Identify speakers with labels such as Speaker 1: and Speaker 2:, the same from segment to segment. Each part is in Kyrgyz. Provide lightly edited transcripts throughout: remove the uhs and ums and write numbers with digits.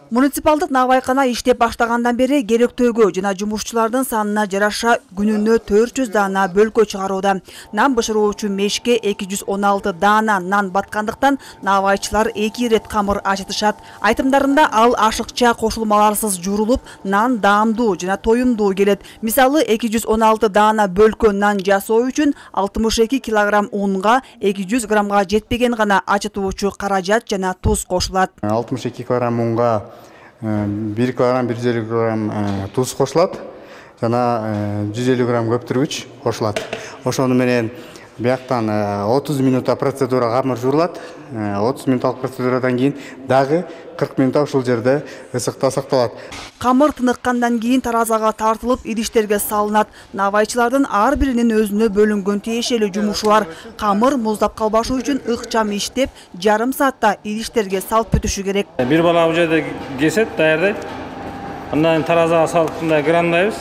Speaker 1: Муниципалдык навайкана иштеп баштагандан бери керектөөгө жана жумушчулардын санына жараша күнүнө 400 дана бөлкө чыгарууда. Нан бышыруучу мешке 216 дана нан баткандыктан навайчылар 2 рет камыр ачытышат. Айтымдарында ал ашыкча кошулмаларсыз жуурулуп, нан даамдуу жана тоюмдуу келет. Мисалы 216 дана бөлкө нан жасоо үчүн 62 килограмм унга 200 граммга жетпеген гана ачытуучу каражат жана туз кошулат.
Speaker 2: 62 килограмм унга 1 килограмм 150 грамм туз кошулат жана 150 грамм көптүргүч кошулат. Ошону менен бияктан 30 минутта процедура камыр жуурулат. 30 минуттук процедурадан кийин дагы 40 минутта ушул жерде ысыкта сакталат.
Speaker 1: Камыр тыныккандан кийин таразага тартылып, идиштерге салынат. Навайчылардын ар биринин өзүнө бөлүнгөн тиешелүү жумушу бар. Камыр муздап калбашы үчүн ыкчам иштеп, жарым саатта идиштерге салып бүтүшү керек.
Speaker 3: Бир бала бул жерде кесет, даярдайт. Андан таразага салып граммдайбыз.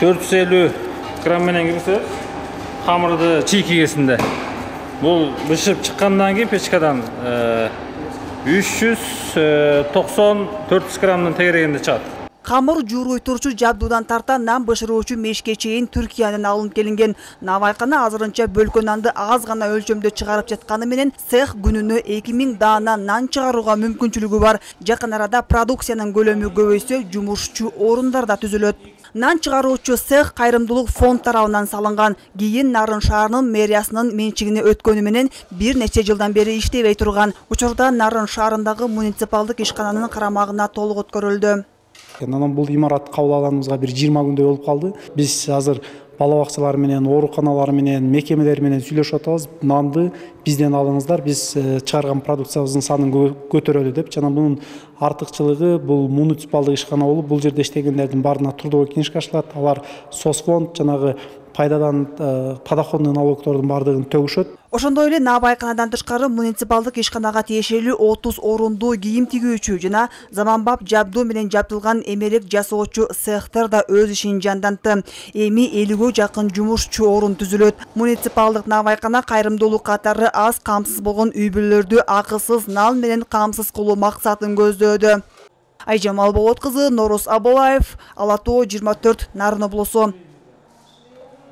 Speaker 3: 450 грамм менен киргизебиз. Камырды чийкигесинде. Бул бышып чыккандан кийин печкадан 390-400 граммдын тегерегинде чыгат.
Speaker 1: Камыр жууруй турчу жабдуудан тарта нан бышыруучу мешке чейин Түркиянын алынып келинген. Навайкана азырынча бөлкө нанды аз гана өлчөмдө чыгарып жатканы менен цех күнүнө 2000 дана нан чыгарууга мүмкүнчүлүгү бар. Жакын арада продукциянын көлөмү көбөйсө, жумушчу орундар да түзүлөт. Нан чыгаруучу цех кайрымдуулук фонд тарабынан салынган. Кийин Нарын шаарынын мэриясынын менчигине өткөнү менен бир нече жылдан бери иштебей турган. Учурда Нарын шаарындагы муниципалдык ишкананын карамагына толук өткөрүлдү.
Speaker 4: Анан бул имарат кабыл алганыбызга бир 20 күндөй болуп калды. Биз азыр бала бакчалар менен, ооруканалар менен, мекемелер менен сүйлөшүп атабыз. Нанды бизден алыңыздар, биз чыгарган продукциябыздын санын көтөрөлү деп. Жана бунун артыкчылыгы бул муниципалдык ишкана болуп, бул жерде иштегендердин баарына трудовой книжка ашылат. Алар соцфонд жанагы пайдадан подоходный налогтордун бардыгын төгүшөт.
Speaker 1: Ошондой эле Навайканадан тышкары муниципалдык ишканага тиешелүү 30 орундуу кийим тигүүчү жана заманбап жабдуу менен жабдылган эмерек жасоочу цехтер да өз ишин жандантты. Эми 50-гө жакын жумушчу орун түзүлөт. Муниципалдык Навайкана кайрымдуулук катары аз камсыз болгон үй бүлөлөрдү акысыз нан менен камсыз кылуу максатын көздөөдө. Айжамал Болот кызы, Норус Аболаев, Ала Тоо 24, Нарын облусу.